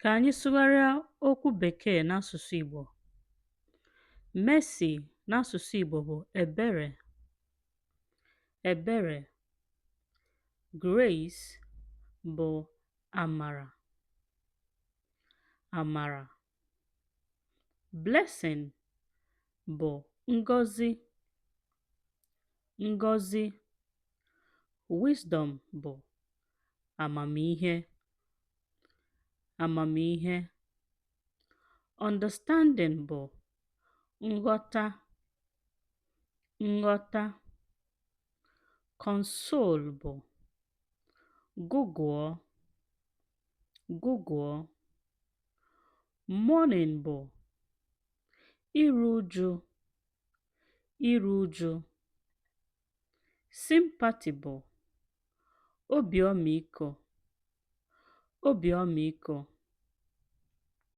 Ka anyị sụgharịa okwu Bekee n'asụsụ Igbo. Mercy n'asụsụ Igbo bụ ebere. Ebere. Grace bụ amara. Amara. Blessing bụ ngọzi. Ngọzi. Wisdom bụ amamihe. Amamihe. Understanding bụ nghọta. Nghọta. Console bụ gụgụọ. Gụgụọ. Mourning bụ iru uju. Iru uju. Sympathy bụ obi ọmịiko. Obi ọmịiko.